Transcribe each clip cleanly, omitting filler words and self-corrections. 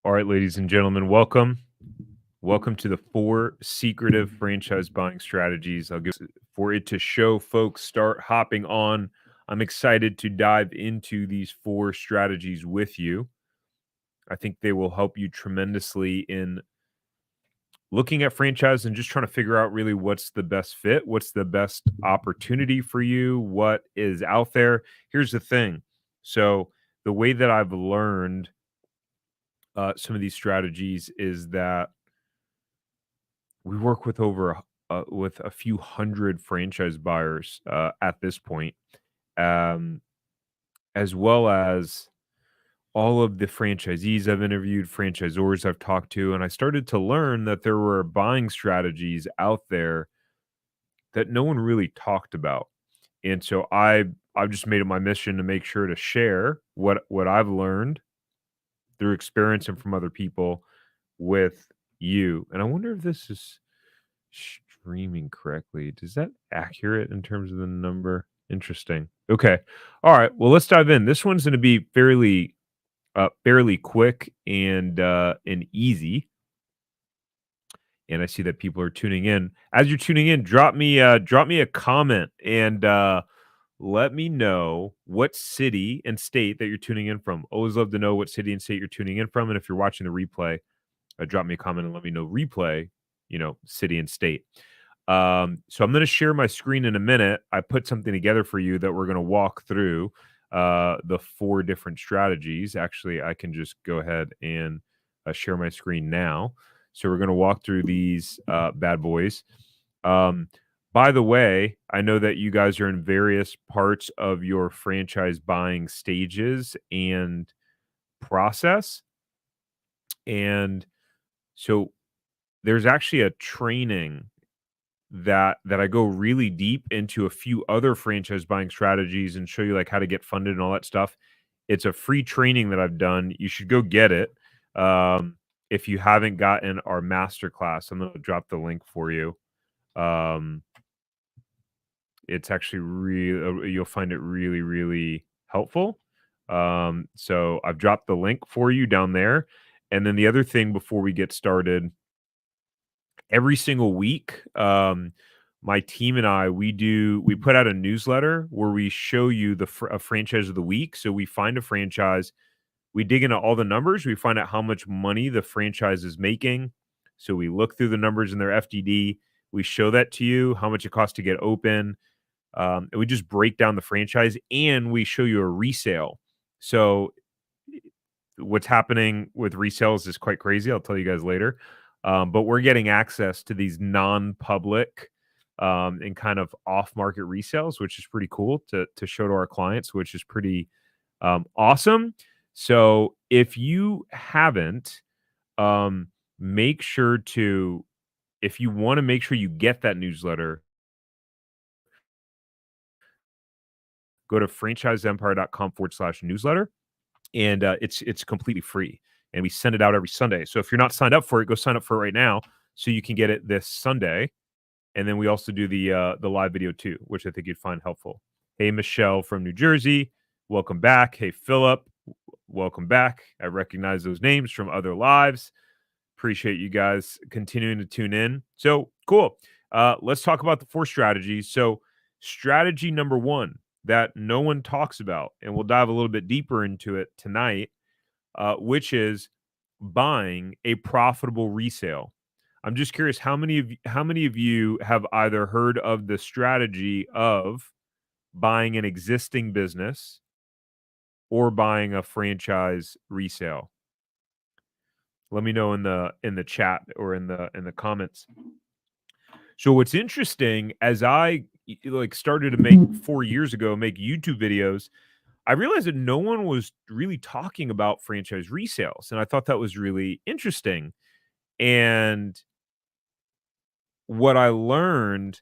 All right, ladies and gentlemen, welcome. Welcome to the 4 secretive franchise buying strategies. I'll give for it to show folks start hopping on. I'm excited to dive into these 4 strategies with you. I think they will help you tremendously in looking at franchise and just trying to figure out really what's the best fit, what's the best opportunity for you, what is out there. Here's the thing. So, the way that I've learned some of these strategies is that we work with with a few hundred franchise buyers at this point, um, as well as all of the franchisees I've interviewed, franchisors I've talked to, and I started to learn that there were buying strategies out there that no one really talked about, and so I've just made it my mission to make sure to share what I've learned through experience and from other people with you. And I wonder if this is streaming correctly. Is that accurate in terms of the number? Interesting. Okay. All right. Well, let's dive in. This one's going to be fairly quick and easy. And I see that people are tuning in. As you're tuning in, drop me a comment and let me know what city and state that you're tuning in from. Always love to know what city and state you're tuning in from. And if you're watching the replay, drop me a comment and let me know replay, city and state. So I'm going to share my screen in a minute. I put something together for you that we're going to walk through the 4 different strategies. Actually, I can just go ahead and share my screen now. So we're going to walk through these bad boys. By the way, I know that you guys are in various parts of your franchise buying stages and process. And so there's actually a training that I go really deep into a few other franchise buying strategies and show you like how to get funded and all that stuff. It's a free training that I've done. You should go get it. If you haven't gotten our masterclass, I'm going to drop the link for you. It's actually really, you'll find it really, really helpful. So I've dropped the link for you down there. And then the other thing before we get started, every single week, my team and I, we put out a newsletter where we show you a franchise of the week. So we find a franchise, we dig into all the numbers, we find out how much money the franchise is making. So we look through the numbers in their FDD, we show that to you, how much it costs to get open. And we just break down the franchise and we show you a resale. So what's happening with resales is quite crazy. I'll tell you guys later. But we're getting access to these non-public and kind of off-market resales, which is pretty cool to show to our clients, which is pretty awesome. So if you haven't, make sure to, if you want to make sure you get that newsletter, go to franchiseempire.com/newsletter, and it's completely free. And we send it out every Sunday. So if you're not signed up for it, go sign up for it right now so you can get it this Sunday. And then we also do the live video too, which I think you'd find helpful. Hey, Michelle from New Jersey, welcome back. Hey, Philip, welcome back. I recognize those names from other lives. Appreciate you guys continuing to tune in. So cool. Let's talk about the 4 strategies. So strategy number 1 that no one talks about, and we'll dive a little bit deeper into it tonight, which is buying a profitable resale. I'm just curious, how many of you have either heard of the strategy of buying an existing business or buying a franchise resale? Let me know in the chat or in the comments. So what's interesting, as I started to make 4 years ago, make YouTube videos, I realized that no one was really talking about franchise resales, and I thought that was really interesting. And what I learned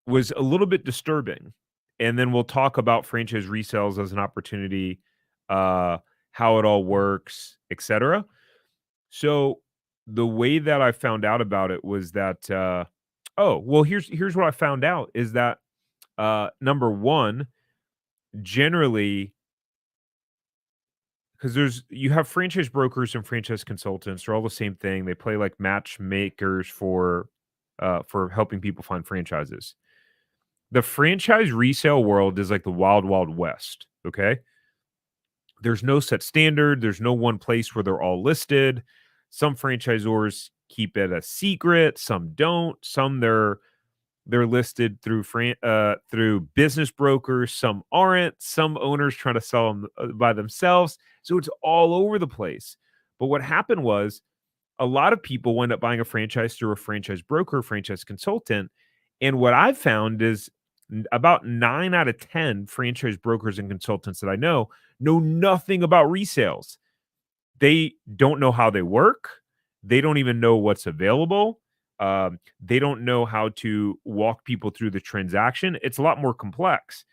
was a little bit disturbing. And then we'll talk about franchise resales as an opportunity, how it all works, etc. So the way that I found out about it was that here's what I found out is that number 1, generally because you have franchise brokers and franchise consultants. They're all the same thing. They play like matchmakers for helping people find franchises. The franchise resale world is like the wild, wild west. Okay. There's no set standard. There's no one place where they're all listed. Some franchisors keep it a secret. Some don't. Some they're listed through business brokers. Some aren't. Some owners trying to sell them by themselves. So it's all over the place. But what happened was a lot of people wind up buying a franchise through a franchise broker, franchise consultant. And what I've found is about 9 out of 10 franchise brokers and consultants that I know nothing about resales. They don't know how they work. They don't even know what's available. They don't know how to walk people through the transaction. It's a lot more complex,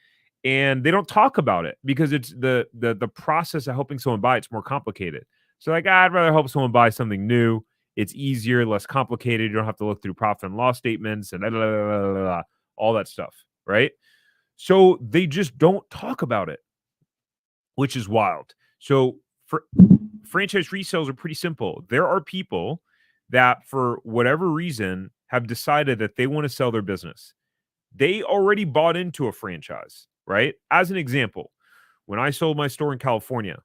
and they don't talk about it because it's the process of helping someone buy. It's more complicated. So, like, I'd rather help someone buy something new. It's easier, less complicated. You don't have to look through profit and loss statements and all that stuff, right? So they just don't talk about it, which is wild. So for franchise resales are pretty simple. There are people that for whatever reason have decided that they want to sell their business. They already bought into a franchise, right? As an example, when I sold my store in California,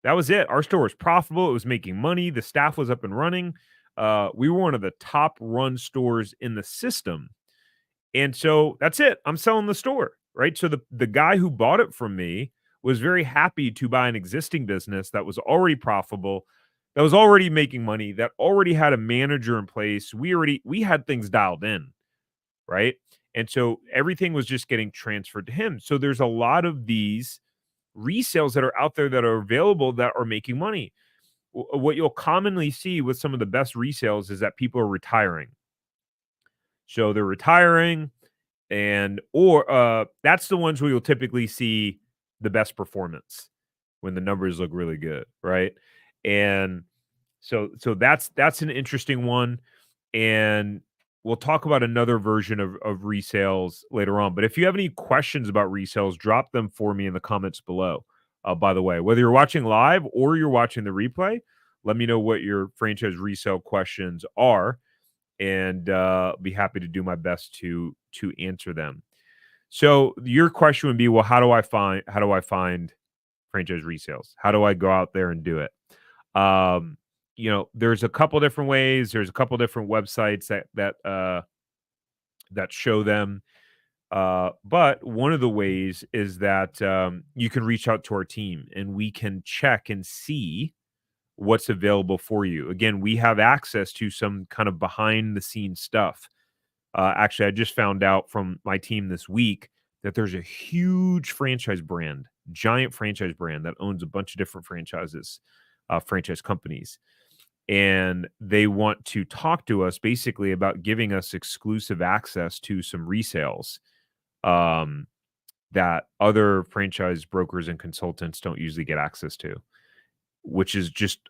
that was it. Our store was profitable. It was making money. The staff was up and running. We were one of the top run stores in the system. And so that's it. I'm selling the store, right? So the guy who bought it from me was very happy to buy an existing business that was already profitable, that was already making money, that already had a manager in place. We had things dialed in, right? And so everything was just getting transferred to him. So there's a lot of these resales that are out there that are available that are making money. What you'll commonly see with some of the best resales is that people are retiring. So they're retiring, and or that's the ones where you'll typically see the best performance when the numbers look really good, right? And so that's an interesting one, and we'll talk about another version of resales later on. But if you have any questions about resales, drop them for me in the comments below. By the way, whether you're watching live or you're watching the replay, let me know what your franchise resale questions are, and be happy to do my best to answer them. So your question would be, well, how do I find franchise resales? How do I go out there and do it? There's a couple different ways. There's a couple different websites that show them. But one of the ways is that you can reach out to our team and we can check and see what's available for you. Again, we have access to some kind of behind the scenes stuff. Actually, I just found out from my team this week that there's a huge franchise brand, giant franchise brand that owns a bunch of different franchise companies. And they want to talk to us basically about giving us exclusive access to some resales um, that other franchise brokers and consultants don't usually get access to, which is just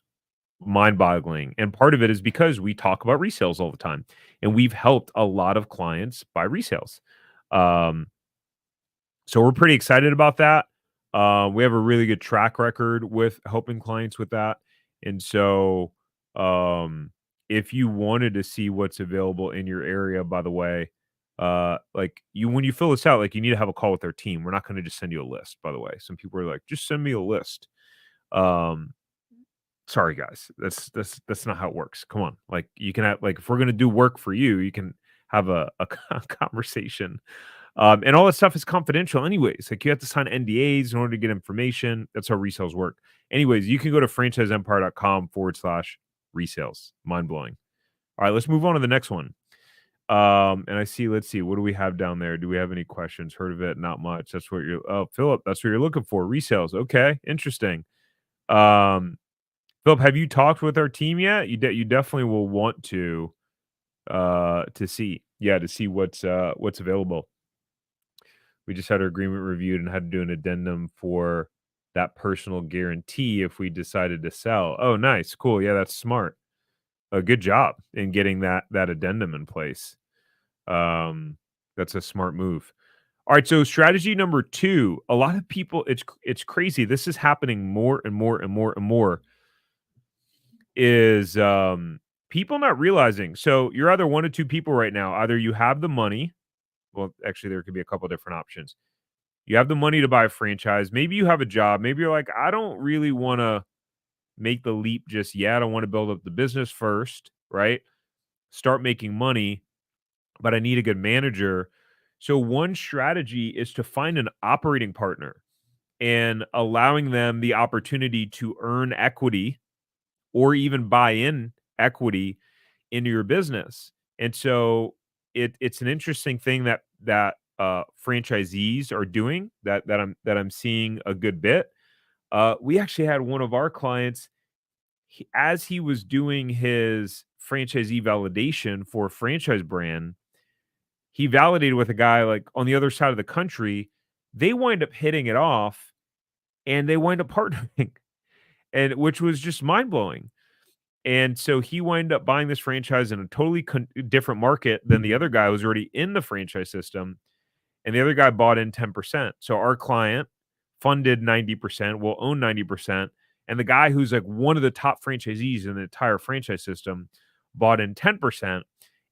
mind-boggling. And part of it is because we talk about resales all the time, and we've helped a lot of clients buy resales. Um, so we're pretty excited about that. We have a really good track record with helping clients with that. And so if you wanted to see what's available in your area, by the way, like when you fill this out, like you need to have a call with their team. We're not going to just send you a list, by the way. Some people are like, just send me a list. Um, Sorry guys, that's not how it works. Come on, like you can have, like, if we're gonna do work for you, you can have a conversation, and all that stuff is confidential anyways. Like you have to sign NDAs in order to get information. That's how resales work. Anyways, you can go to franchiseempire.com/resales. Mind blowing. All right, let's move on to the next one. And let's see, what do we have down there? Do we have any questions? Heard of it? Not much. That's what you're. Oh, Philip, that's what you're looking for. Resales. Okay, interesting. Um, Philip, have you talked with our team yet? You definitely will want to see. Yeah, to see what's available. We just had our agreement reviewed and had to do an addendum for that personal guarantee if we decided to sell. Oh, nice. Cool. Yeah, that's smart. A good job in getting that addendum in place. Um, that's a smart move. All right, so strategy number 2, a lot of people it's crazy. This is happening more and more and more and more is people not realizing. So you're either one of two people right now. Either you have the money, well, actually there could be a couple different options. You have the money to buy a franchise. Maybe you have a job. Maybe you're like, I don't really want to make the leap just yet. I want to build up the business first, right? Start making money, but I need a good manager. So one strategy is to find an operating partner and allowing them the opportunity to earn equity or even buy in equity into your business. And so it's an interesting thing that franchisees are doing that I'm seeing a good bit. We actually had one of our clients as he was doing his franchisee validation for a franchise brand, he validated with a guy like on the other side of the country. They wind up hitting it off and they wind up partnering, and which was just mind blowing. And so he wound up buying this franchise in a totally different market than the other guy who was already in the franchise system. And the other guy bought in 10%. So our client funded 90%, will own 90%. And the guy who's like one of the top franchisees in the entire franchise system bought in 10%.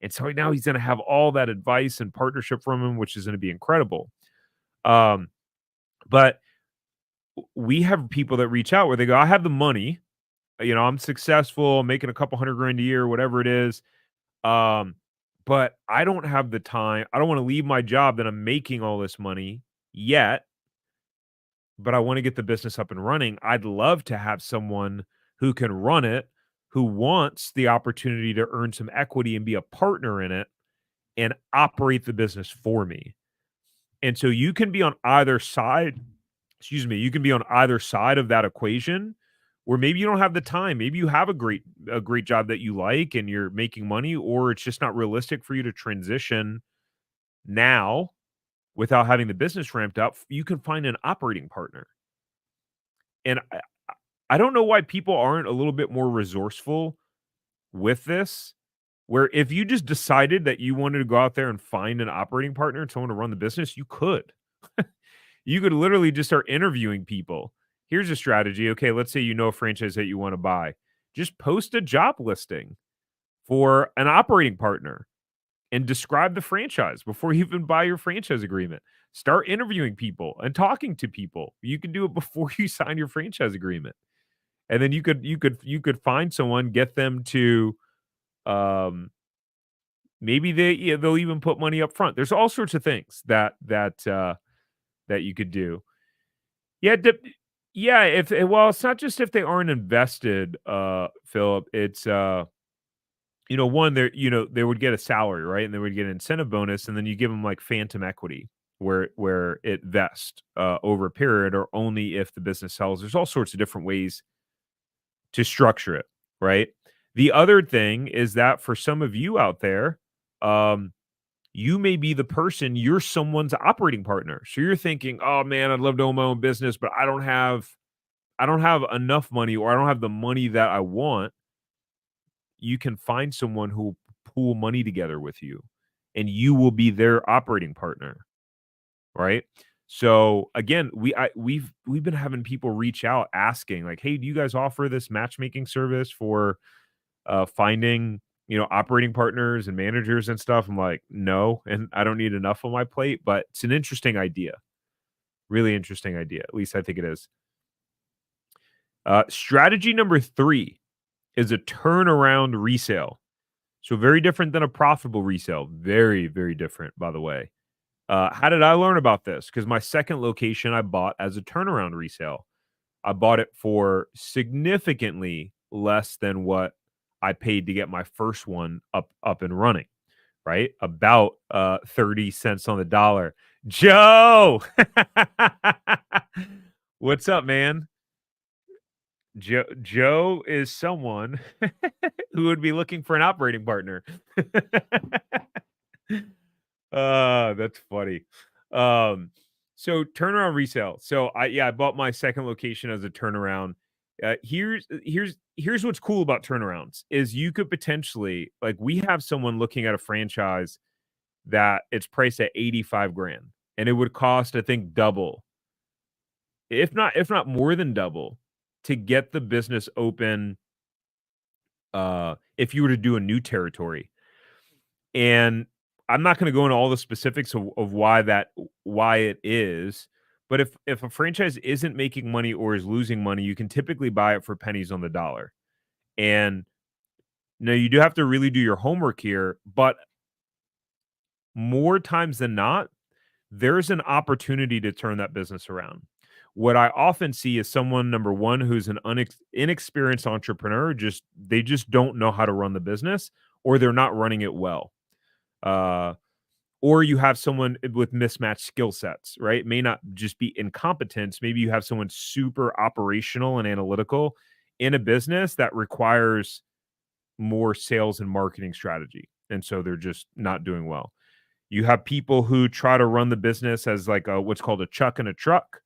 And so now he's going to have all that advice and partnership from him, which is going to be incredible. Um, but we have people that reach out where they go, I have the money, I'm successful, making a couple hundred grand a year, whatever it is. Um, but I don't have the time. I don't want to leave my job that I'm making all this money yet, but I want to get the business up and running. I'd love to have someone who can run it, who wants the opportunity to earn some equity and be a partner in it and operate the business for me. And so you can be on either side, excuse me, you can be on either side of that equation where maybe you don't have the time. Maybe you have a great job that you like and you're making money, or it's just not realistic for you to transition now without having the business ramped up. You can find an operating partner. And I don't know why people aren't a little bit more resourceful with this. Where if you just decided that you wanted to go out there and find an operating partner and someone to run the business, you could. You could literally just start interviewing people. Here's a strategy. Okay, let's say you know a franchise that you want to buy. Just post a job listing for an operating partner and describe the franchise before you even buy your franchise agreement. Start interviewing people and talking to people. You can do it before you sign your franchise agreement. And then you could find someone, get them to um maybe they'll even put money up front. There's all sorts of things that you could do. Yeah, yeah, if well, it's not just if they aren't invested, Philip, it's, one, they would get a salary, right? And they would get an incentive bonus, and then you give them, like, phantom equity where it vests, over a period or only if the business sells. There's all sorts of different ways to structure it, right? The other thing is that for some of you out there, um, you may be the person, you're someone's operating partner. So you're thinking, "Oh man, I'd love to own my own business, but I don't have enough money or I don't have the money that I want." You can find someone who will pool money together with you and you will be their operating partner, right? So again, we've been having people reach out asking like, "Hey, do you guys offer this matchmaking service for finding, operating partners and managers and stuff?" I'm like, "No, and I don't need enough on my plate," but it's an interesting idea. Really interesting idea. At least I think it is. Strategy number 3 is a turnaround resale. So very different than a profitable resale. Very, very different, by the way. How did I learn about this? Because my second location I bought as a turnaround resale. I bought it for significantly less than what I paid to get my first one up and running, right? About 30 cents on the dollar. Joe! What's up, man? Joe is someone who would be looking for an operating partner. That's funny. Um, so turnaround resale. So I bought my second location as a turnaround. Here's what's cool about turnarounds is you could potentially like we have someone looking at a franchise that it's priced at 85 grand. and it would cost, I think, double, if not more than double, to get the business open, if you were to do a new territory. And I'm not gonna go into all the specifics of why it is, but if a franchise isn't making money or is losing money, you can typically buy it for pennies on the dollar. And now you do have to really do your homework here, but more times than not, there's an opportunity to turn that business around. What I often see is someone, number one, who's an inexperienced entrepreneur, they just don't know how to run the business, or they're not running it well. Uh, or you have someone with mismatched skill sets, right? It may not just be incompetence. Maybe you have someone super operational and analytical in a business that requires more sales and marketing strategy. And so they're just not doing well. You have people who try to run the business as like what's called a chuck and a truck,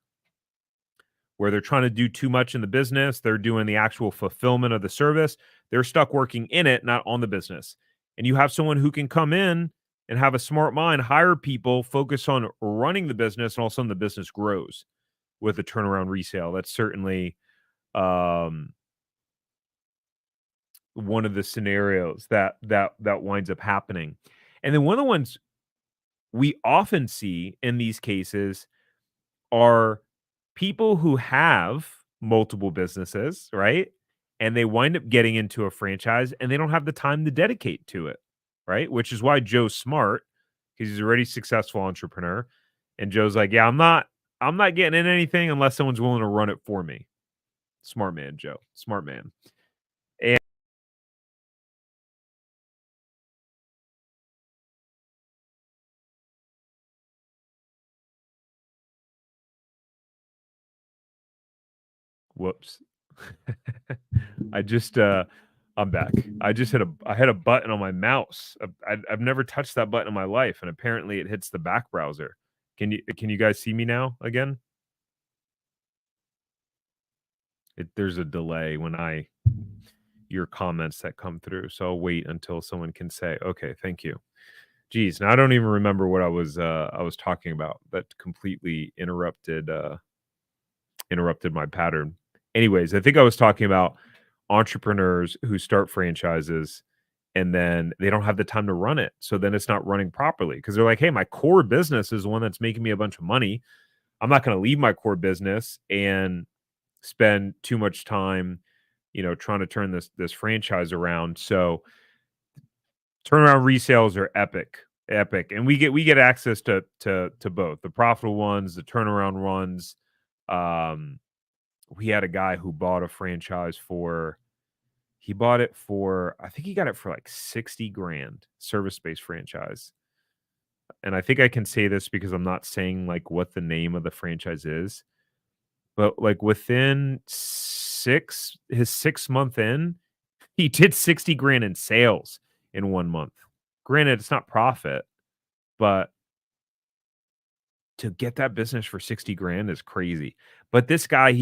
where they're trying to do too much in the business. They're doing the actual fulfillment of the service. They're stuck working in it, not on the business. And you have someone who can come in and have a smart mind, hire people, focus on running the business, and all of a sudden the business grows with a turnaround resale. That's certainly um, one of the scenarios that winds up happening. And then one of the ones we often see in these cases are people who have multiple businesses, right? And they wind up getting into a franchise and they don't have the time to dedicate to it, right? Which is why Joe's smart because he's already successful entrepreneur. And Joe's like, yeah, I'm not getting in anything unless someone's willing to run it for me. Smart man, Joe. Smart man. And whoops. I just I'm back. I hit a button on my mouse. I've never touched that button in my life, and apparently it hits the back browser. Can you guys see me now again? There's a delay when I your comments that come through, so I'll wait until someone can say, "Okay, thank you." Geez, now I don't even remember what I was talking about. That completely interrupted my pattern. Anyways, I think I was talking about entrepreneurs who start franchises and then they don't have the time to run it. So then it's not running properly because they're like, hey, my core business is the one that's making me a bunch of money. I'm not going to leave my core business and spend too much time, trying to turn this franchise around. So turnaround resales are epic, epic. And we get access to both the profitable ones, the turnaround ones. Um, we had a guy who bought a franchise for he bought it for I think he got it for like 60 grand, service-based franchise. And I think I can say this because I'm not saying like what the name of the franchise is, but like within his 6 month in, he did 60 grand in sales in 1 month. Granted, it's not profit, but to get that business for 60 grand is crazy. But this guy,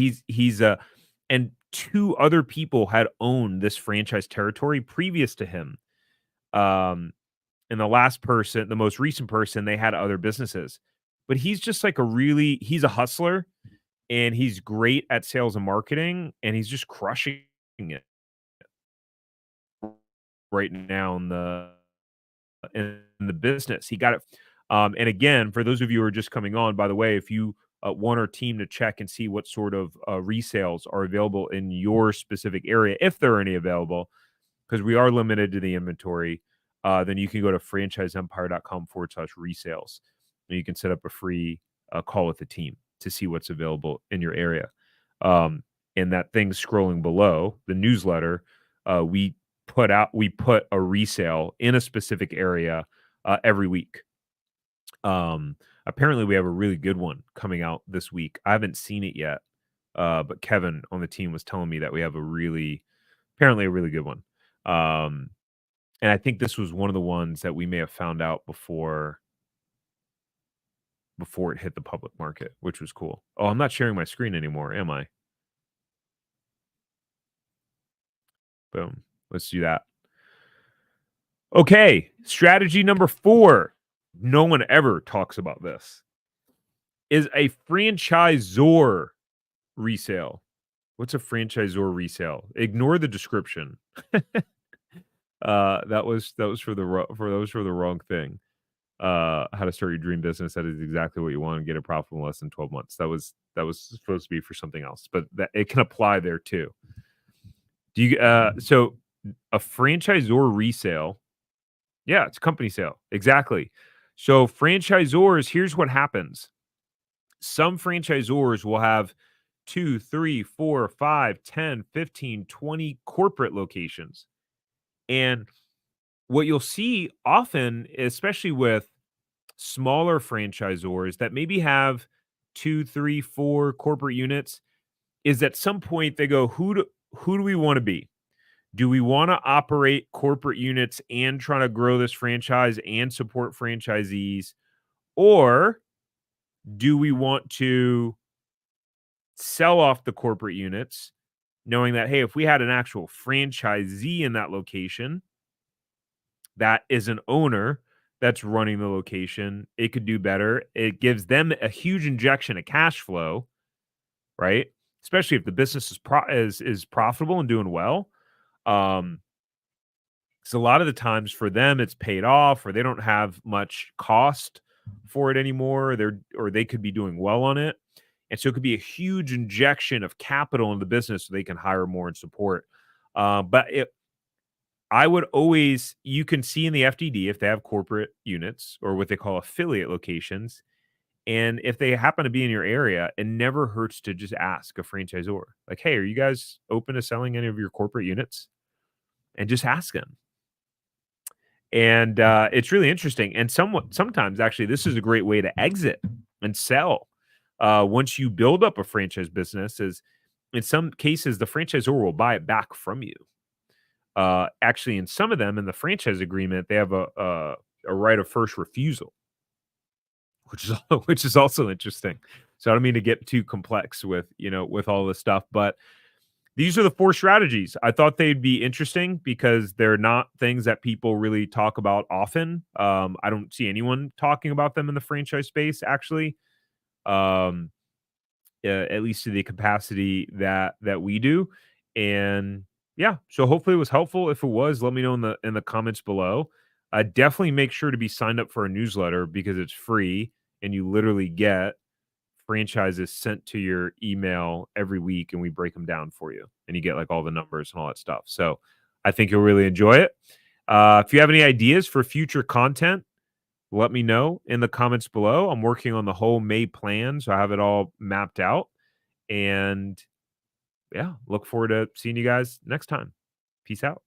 and two other people had owned this franchise territory previous to him. Um, and the most recent person, they had other businesses. But he's just like he's a hustler and he's great at sales and marketing and he's just crushing it right now in the business. He got it. And again, for those of you who are just coming on, by the way, if you want our team to check and see what sort of resales are available in your specific area, if there are any available, because we are limited to the inventory, then you can go to franchiseempire.com/resales. And you can set up a free call with the team to see what's available in your area. And that thing scrolling below, the newsletter, we put a resale in a specific area every week. Apparently we have a really good one coming out this week. I haven't seen it yet. But Kevin on the team was telling me that we have apparently a really good one. Um, and I think this was one of the ones that we may have found out before it hit the public market, which was cool. Oh, I'm not sharing my screen anymore, am I? Boom. Let's do that. Okay, strategy number 4. No one ever talks about this. is a franchisor resale. What's a franchisor resale? Ignore the description. That was for the wrong thing. How to start your dream business. That is exactly what you want and get it profitable in less than 12 months. That was supposed to be for something else, but that it can apply there too. Do you so a franchisor resale? Yeah, it's a company sale. Exactly. So franchisors, here's what happens. Some franchisors will have 2, 3, 4, 5, 10, 15, 20 corporate locations. And what you'll see often, especially with smaller franchisors that maybe have 2, 3, 4 corporate units, is at some point they go, who do we want to be? Do we want to operate corporate units and try to grow this franchise and support franchisees? Or do we want to sell off the corporate units, knowing that, hey, if we had an actual franchisee in that location that is an owner that's running the location, it could do better. It gives them a huge injection of cash flow, right? Especially if the business is profitable and doing well. Um, so a lot of the times for them, it's paid off, or they don't have much cost for it anymore. They could be doing well on it, and so it could be a huge injection of capital in the business, so they can hire more and support. I would always, you can see in the FDD if they have corporate units or what they call affiliate locations. And if they happen to be in your area, it never hurts to just ask a franchisor, like, hey, are you guys open to selling any of your corporate units? And just ask them. And it's really interesting. And sometimes actually, this is a great way to exit and sell. Once you build up a franchise business, is in some cases the franchisor will buy it back from you. Actually, in some of them, in the franchise agreement, they have a right of first refusal, which is which is also interesting. So I don't mean to get too complex with with all this stuff, but these are the 4 strategies. I thought they'd be interesting because they're not things that people really talk about often. I don't see anyone talking about them in the franchise space, actually. Um, at least to the capacity that we do. And yeah, so hopefully it was helpful. If it was, let me know in the comments below. Definitely make sure to be signed up for a newsletter because it's free and you literally get franchises sent to your email every week, and we break them down for you, and you get like all the numbers and all that stuff. So I think you'll really enjoy it. If you have any ideas for future content, let me know in the comments below. I'm working on the whole May plan, so I have it all mapped out. And yeah, look forward to seeing you guys next time. Peace out.